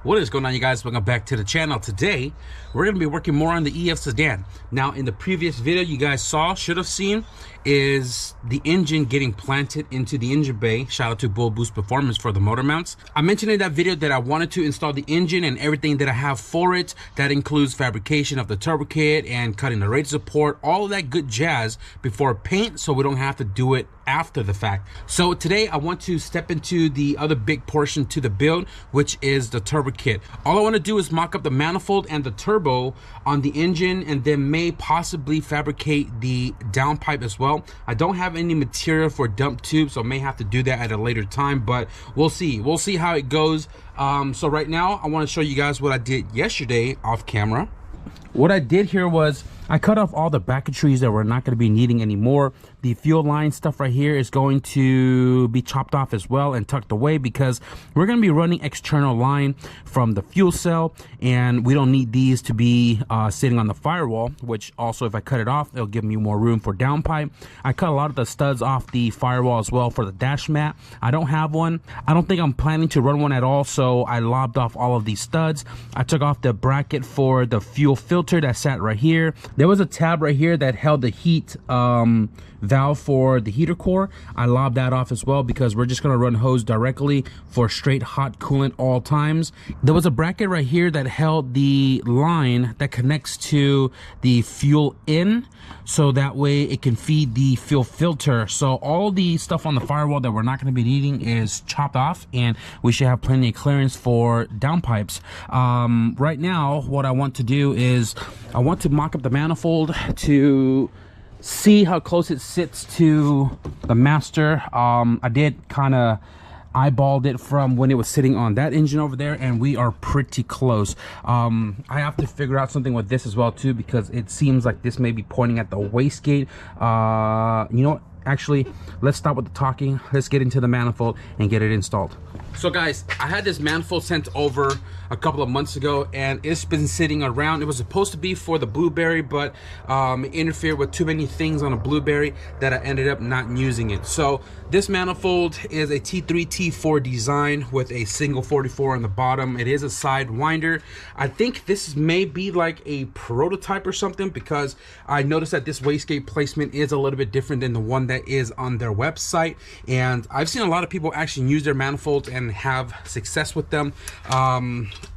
What is going on, you guys? Welcome back to the channel. Today we're going to be working more on the EF sedan. Now, in the previous video you guys should have seen, is the engine getting planted into the engine bay. Shout out to BULLBOOST Performance for the motor mounts. I mentioned in that video that I wanted to install the engine and everything that I have for it. That includes fabrication of the turbo kit and cutting the radiator support, all of that good jazz before paint, so we don't have to do it after the fact. So today I want to step into the other big portion to the build, which is the turbo kit. All I want to do is mock up the manifold and the turbo on the engine, and then may possibly fabricate the downpipe as well. I don't have any material for dump tube, so I may have to do that at a later time, but we'll see how it goes. So right now I want to show you guys what I did yesterday off camera. What I did here was I cut off all the bracketries that we're not going to be needing anymore. The fuel line stuff right here is going to be chopped off as well and tucked away, because we're going to be running external line from the fuel cell, and we don't need these to be sitting on the firewall, which also, if I cut it off, it'll give me more room for downpipe. I cut a lot of the studs off the firewall as well for the dash mat. I don't have one. I don't think I'm planning to run one at all, so I lobbed off all of these studs. I took off the bracket for the fuel filter that sat right here. There was a tab right here that held the heat valve for the heater core. I lobbed that off as well, because we're just going to run hose directly for straight hot coolant all times. There was a bracket right here that held the line that connects to the fuel in, so that way it can feed the fuel filter. So all the stuff on the firewall that we're not going to be needing is chopped off, and we should have plenty of clearance for downpipes. Right now what I want to do is I want to mock up the manifold to see how close it sits to the master. I did kind of eyeballed it from when it was sitting on that engine over there, and we are pretty close. I have to figure out something with this as well too, because it seems like this may be pointing at the wastegate. You know what? Actually, let's stop with the talking. Let's get into the manifold and get it installed. So guys, I had this manifold sent over a couple of months ago, and it's been sitting around. It was supposed to be for the Blueberry, but it interfered with too many things on a Blueberry that I ended up not using it. So this manifold is a T3 T4 design with a single 44 on the bottom. It is a Sidewinder. I think this may be like a prototype or something, because I noticed that this wastegate placement is a little bit different than the one that is on their website, and I've seen a lot of people actually use their manifolds and have success with them.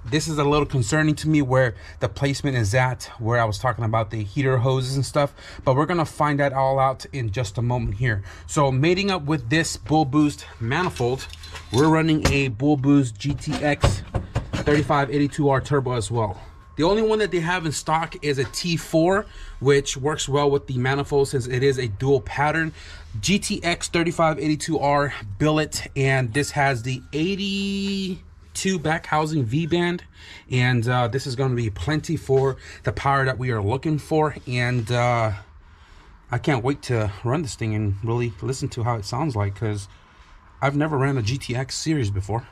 This is a little concerning to me where the placement is at, where I was talking about the heater hoses and stuff, but we're gonna find that all out in just a moment here. So mating up with this BULLBOOST manifold, we're running a BULLBOOST GTX3582r turbo as well. The only one that they have in stock is a T4, which works well with the manifold since it is a dual pattern. GTX3582r billet, and this has the 82 back housing V-band, and this is going to be plenty for the power that we are looking for. And I can't wait to run this thing and really listen to how it sounds like, because I've never ran a GTX series before.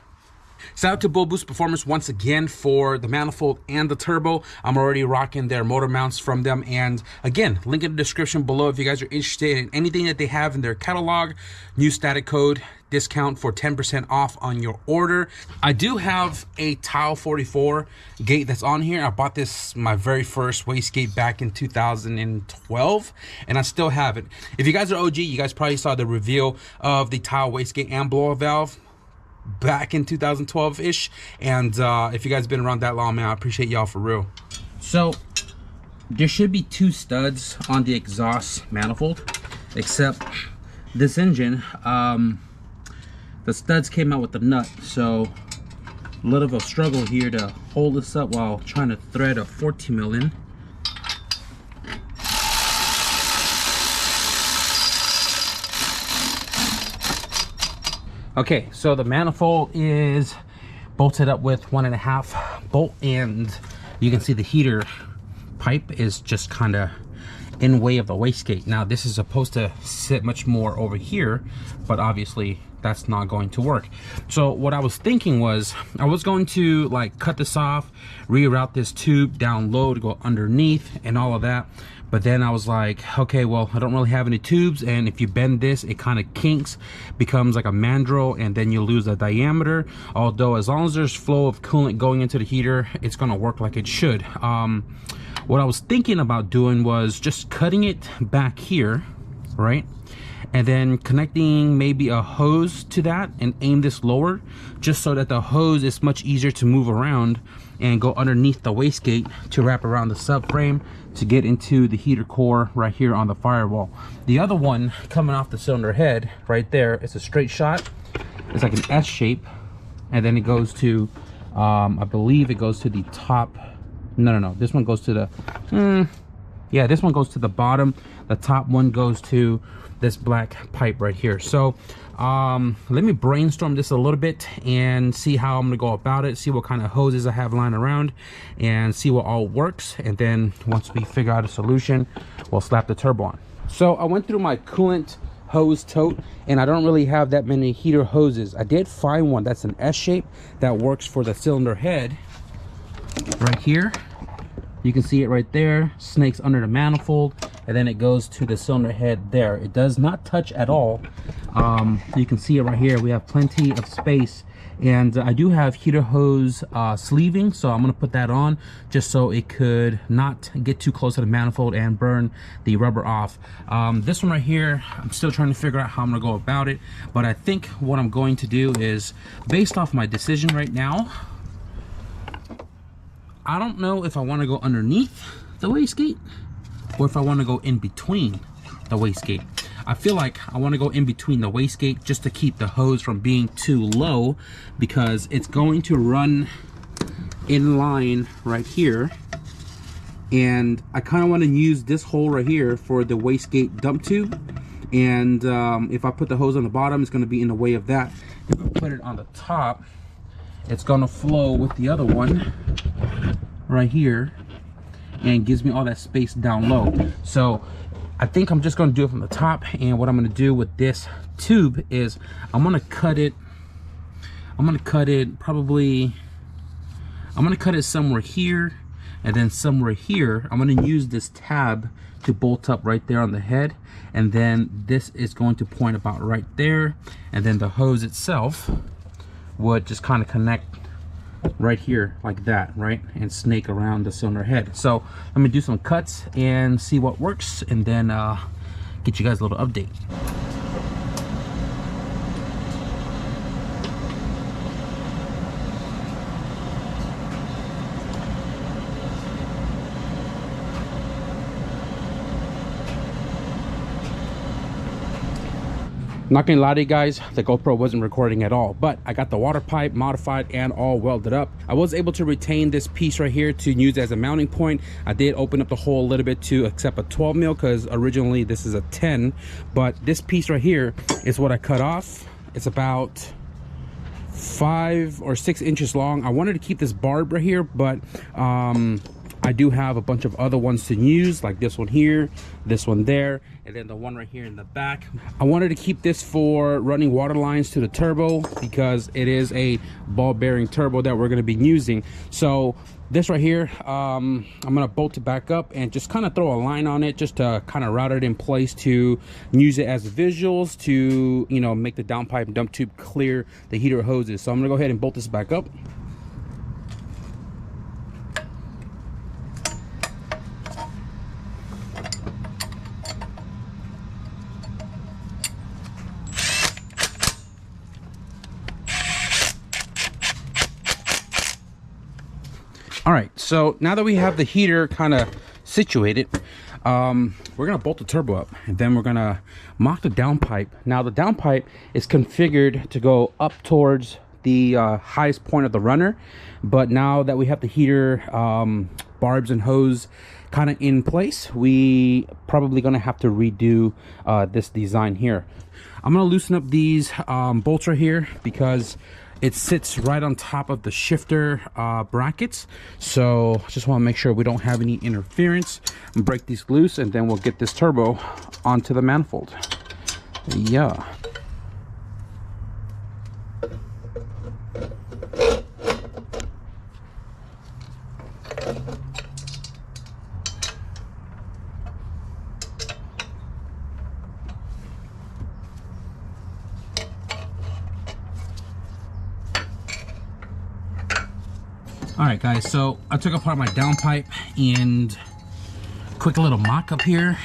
Shout out to BULLBOOST Performance once again for the manifold and the turbo. I'm already rocking their motor mounts from them, and again, link in the description below if you guys are interested in anything that they have in their catalog. New static code discount for 10% off on your order. I do have a Tile 44 gate that's on here. I bought this my very first wastegate back in 2012, and I still have it. If you guys are OG, you guys probably saw the reveal of the Tile wastegate and blower valve back in 2012-ish, and if you guys have been around that long, man, I appreciate y'all for real. So there should be two studs on the exhaust manifold, except this engine, the studs came out with the nut, so a little of a struggle here to hold this up while trying to thread a 14 mil in. Okay, so the manifold is bolted up with 1.5 bolt, and you can see the heater pipe is just kind of in way of the wastegate. Now this is supposed to sit much more over here, but obviously that's not going to work. So what I was thinking was I was going to like cut this off, reroute this tube down low to go underneath and all of that, but then I was like, okay, well, I don't really have any tubes, and if you bend this, it kind of kinks, becomes like a mandrel, and then you lose the diameter. Although as long as there's flow of coolant going into the heater, it's gonna work like it should. What I was thinking about doing was just cutting it back here, right, and then connecting maybe a hose to that and aim this lower, just so that the hose is much easier to move around and go underneath the wastegate to wrap around the subframe to get into the heater core right here on the firewall. The other one coming off the cylinder head right there, it's a straight shot. It's like an S shape, and then it goes to I believe it goes to the top. No, this one goes to the yeah, this one goes to the bottom. The top one goes to this black pipe right here. So let me brainstorm this a little bit and see how I'm gonna go about it, see what kind of hoses I have lying around, and see what all works. And then once we figure out a solution, we'll slap the turbo on. So I went through my coolant hose tote, and I don't really have that many heater hoses. I did find one that's an S shape that works for the cylinder head right here. You can see it right there, snakes under the manifold, and then it goes to the cylinder head there. It does not touch at all. You can see it right here. We have plenty of space, and I do have heater hose sleeving, so I'm gonna put that on just so it could not get too close to the manifold and burn the rubber off. This one right here, I'm still trying to figure out how I'm gonna go about it, but I think what I'm going to do is, based off my decision right now, I don't know if I want to go underneath the wastegate or if I want to go in between the wastegate. I feel like I want to go in between the wastegate just to keep the hose from being too low, because it's going to run in line right here, and I kind of want to use this hole right here for the wastegate dump tube. And if I put the hose on the bottom, it's going to be in the way of that. If I put it on the top, it's going to flow with the other one right here and gives me all that space down low. So I think I'm just going to do it from the top, and what I'm going to do with this tube is I'm going to cut it somewhere here, and then somewhere here. I'm going to use this tab to bolt up right there on the head, and then this is going to point about right there, and then the hose itself would just kind of connect right here like that, right, and snake around the cylinder head. So let me do some cuts and see what works, and then get you guys a little update. Not gonna lie to you guys, the GoPro wasn't recording at all, but I got the water pipe modified and all welded up. I was able to retain this piece right here to use as a mounting point. I did open up the hole a little bit to accept a 12 mil, because originally this is a 10, but this piece right here is what I cut off. It's about 5 or 6 inches long. I wanted to keep this barb right here, but I do have a bunch of other ones to use, like this one here, this one there, and then the one right here in the back. I wanted to keep this for running water lines to the turbo, because it is a ball bearing turbo that we're going to be using. So this right here, I'm going to bolt it back up and just kind of throw a line on it, just to kind of route it in place to use it as visuals to, you know, make the downpipe and dump tube clear the heater hoses. So I'm going to go ahead and bolt this back up. All right, so now that we have the heater kind of situated, we're gonna bolt the turbo up, and then we're gonna mock the downpipe. Now the downpipe is configured to go up towards the highest point of the runner, but now that we have the heater barbs and hose kind of in place, we probably gonna have to redo this design here. I'm gonna loosen up these bolts right here, because it sits right on top of the shifter brackets, so just want to make sure we don't have any interference. And break these loose, and then we'll get this turbo onto the manifold. Yeah. All right, guys, so I took apart my downpipe and quick little mock-up here.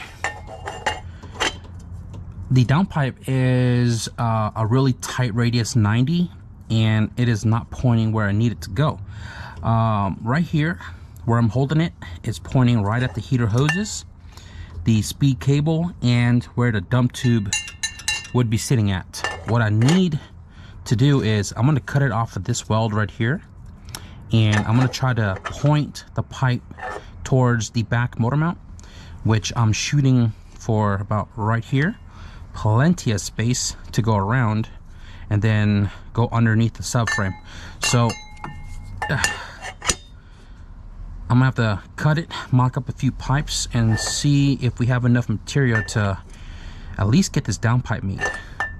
The downpipe is a really tight radius 90, and it is not pointing where I need it to go. Right here, where I'm holding it, is pointing right at the heater hoses, the speed cable, and where the dump tube would be sitting at. What I need to do is I'm going to cut it off of this weld right here, and I'm going to try to point the pipe towards the back motor mount, which I'm shooting for about right here. Plenty of space to go around, and then go underneath the subframe. So I'm gonna have to cut it, mock up a few pipes, and see if we have enough material to at least get this downpipe made,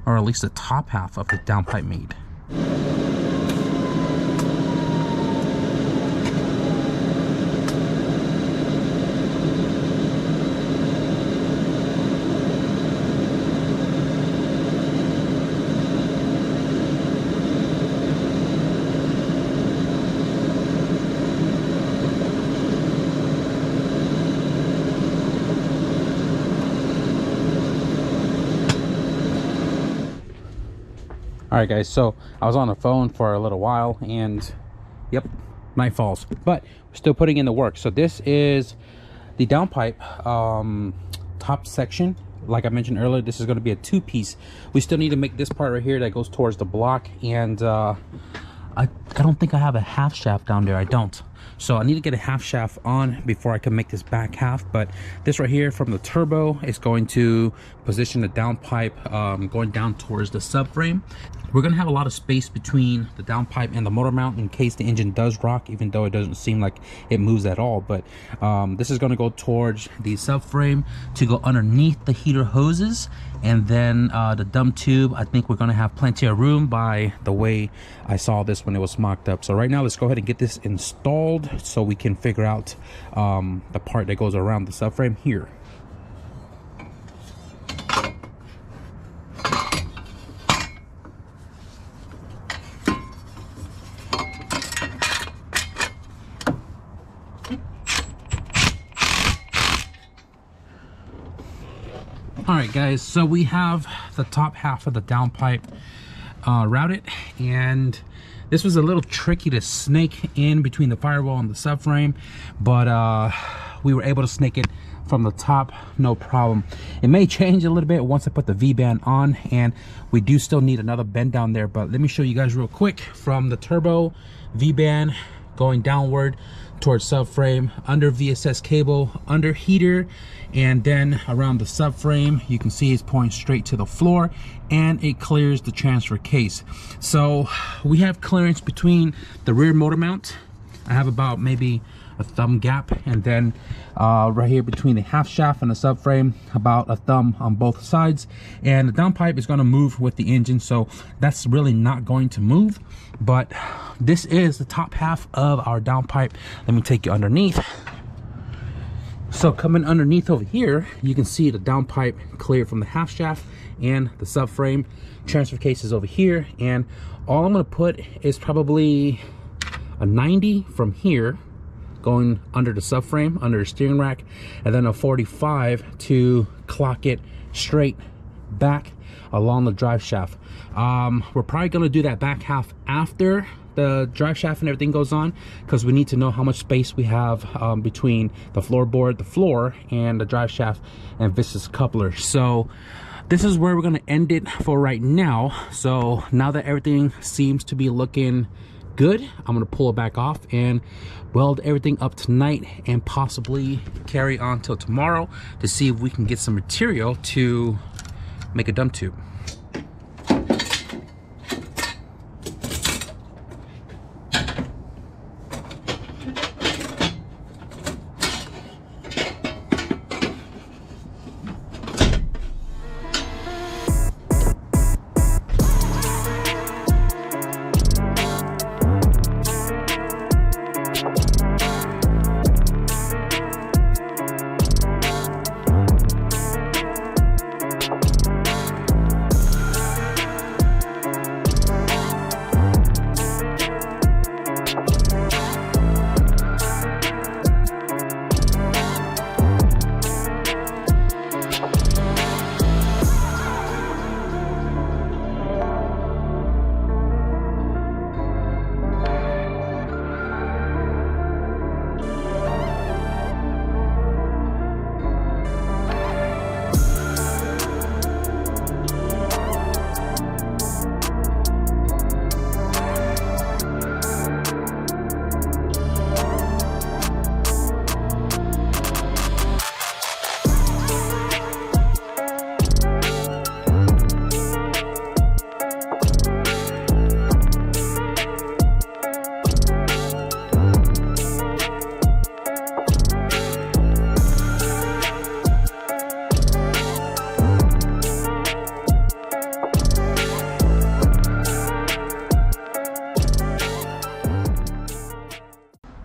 or at least the top half of the downpipe made. All right, guys, so I was on the phone for a little while, and yep, night falls, but we're still putting in the work. So this is the downpipe top section. Like I mentioned earlier, this is going to be a two-piece. We still need to make this part right here that goes towards the block, and I don't think I have a half shaft down there. I don't. So I need to get a half shaft on before I can make this back half. But this right here from the turbo is going to position the downpipe going down towards the subframe. We're gonna have a lot of space between the downpipe and the motor mount in case the engine does rock, even though it doesn't seem like it moves at all. But this is gonna go towards the subframe to go underneath the heater hoses, and then the dump tube, I think we're gonna have plenty of room by the way I saw this when it was mocked up. So right now, let's go ahead and get this installed so we can figure out the part that goes around the subframe here. All right, guys, so we have the top half of the downpipe routed, and this was a little tricky to snake in between the firewall and the subframe, but we were able to snake it from the top, no problem. It may change a little bit once I put the V-band on, and we do still need another bend down there, but let me show you guys real quick. From the turbo, V-band going downward towards subframe, under VSS cable, under heater, and then around the subframe, you can see it's pointing straight to the floor, and it clears the transfer case. So we have clearance between the rear motor mount. I have about maybe a thumb gap, and then right here between the half shaft and the subframe, about a thumb on both sides. And the downpipe is going to move with the engine, so that's really not going to move. But this is the top half of our downpipe. Let me take you underneath. So coming underneath over here, you can see the downpipe cleared from the half shaft and the subframe. Transfer case is over here, and all I'm going to put is probably a 90 from here going under the subframe, under the steering rack, and then a 45 to clock it straight back along the drive shaft. We're probably going to do that back half after the drive shaft and everything goes on, because we need to know how much space we have between the floorboard, the floor, and the drive shaft and Vist's coupler. So this is where we're going to end it for right now. So now that everything seems to be looking good, I'm going to pull it back off and weld everything up tonight, and possibly carry on till tomorrow to see if we can get some material to make a dump tube.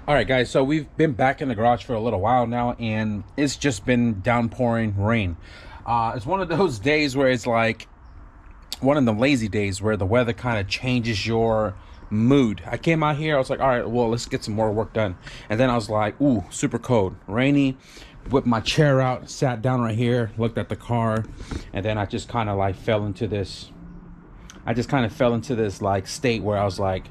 All right, guys, so we've been back in the garage for a little while now, and it's just been downpouring rain. It's one of those days where it's like one of the lazy days where the weather kind of changes your mood. I came out here, I was like, all right, well, let's get some more work done. And then I was like, ooh, super cold, rainy. Whipped my chair out, sat down right here, looked at the car, and then I just kind of like fell into this like state where I was like,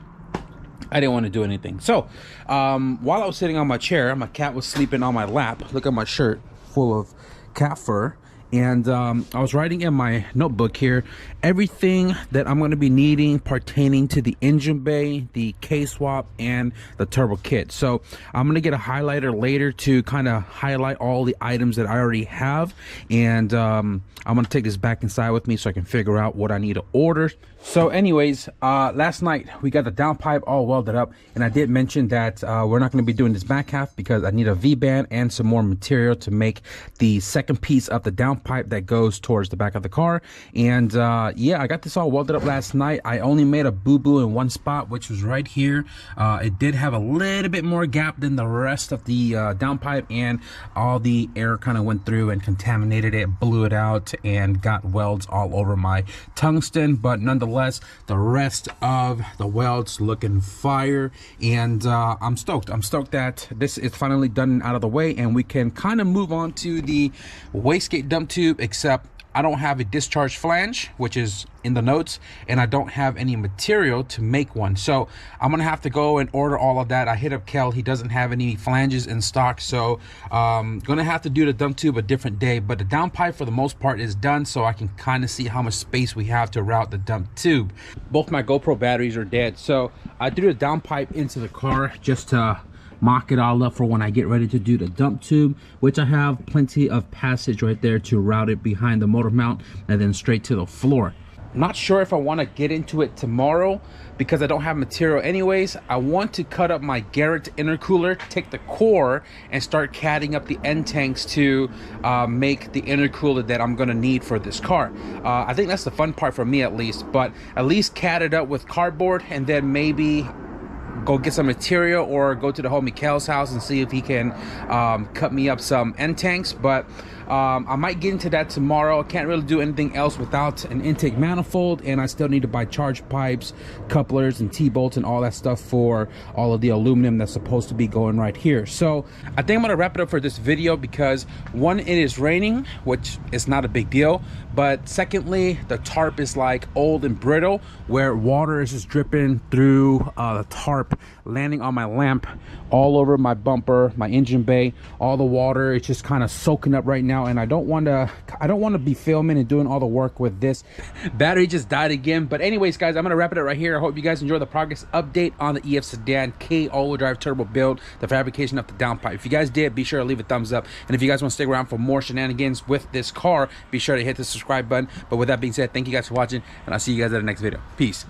I didn't want to do anything. So while I was sitting on my chair, my cat was sleeping on my lap. Look at my shirt full of cat fur. And I was writing in my notebook here everything that I'm going to be needing pertaining to the engine bay, the K-swap, and the turbo kit. So I'm going to get a highlighter later to kind of highlight all the items that I already have. And I'm going to take this back inside with me so I can figure out what I need to order. So anyways, last night we got the downpipe all welded up, and I did mention that we're not going to be doing this back half because I need a V-band and some more material to make the second piece of the downpipe that goes towards the back of the car. And yeah, I got this all welded up last night. I only made a boo-boo in one spot, which was right here. It did have a little bit more gap than the rest of the downpipe, and all the air kind of went through and contaminated it, blew it out, and got welds all over my tungsten. But nonetheless, the rest of the welds looking fire, and I'm stoked that this is finally done and out of the way, and we can kind of move on to the wastegate dump tube. Except I don't have a discharge flange, which is in the notes, and I don't have any material to make one, so I'm gonna have to go and order all of that. I hit up Kel, he doesn't have any flanges in stock, so gonna have to do the dump tube a different day. But the downpipe for the most part is done, so I can kind of see how much space we have to route the dump tube. Both my GoPro batteries are dead, so I threw the downpipe into the car just to mock it all up for when I get ready to do the dump tube, which I have plenty of passage right there to route it behind the motor mount and then straight to the floor. Not sure if I want to get into it tomorrow because I don't have material anyways. I want to cut up my Garrett intercooler, take the core, and start catting up the end tanks to make the intercooler that I'm going to need for this car. I think that's the fun part for me at least, but at least cat it up with cardboard, and then maybe go get some material or go to the homie Kel's house and see if he can cut me up some end tanks. But I might get into that tomorrow. I can't really do anything else without an intake manifold, and I still need to buy charge pipes, couplers, and T-bolts and all that stuff for all of the aluminum that's supposed to be going right here. So I think I'm gonna wrap it up for this video because one, it is raining, which is not a big deal, but secondly, the tarp is like old and brittle where water is just dripping through the tarp, landing on my lamp, all over my bumper, my engine bay. All the water is just kind of soaking up right now, and I don't want to be filming and doing all the work with this. Battery just died again. But anyways, guys, I'm gonna wrap it up right here. I hope you guys enjoy the progress update on the EF Sedan K all-wheel drive turbo build, the fabrication of the downpipe. If you guys did, be sure to leave a thumbs up, and if you guys want to stick around for more shenanigans with this car, be sure to hit the subscribe button. But with that being said, thank you guys for watching, and I'll see you guys at the next video. Peace.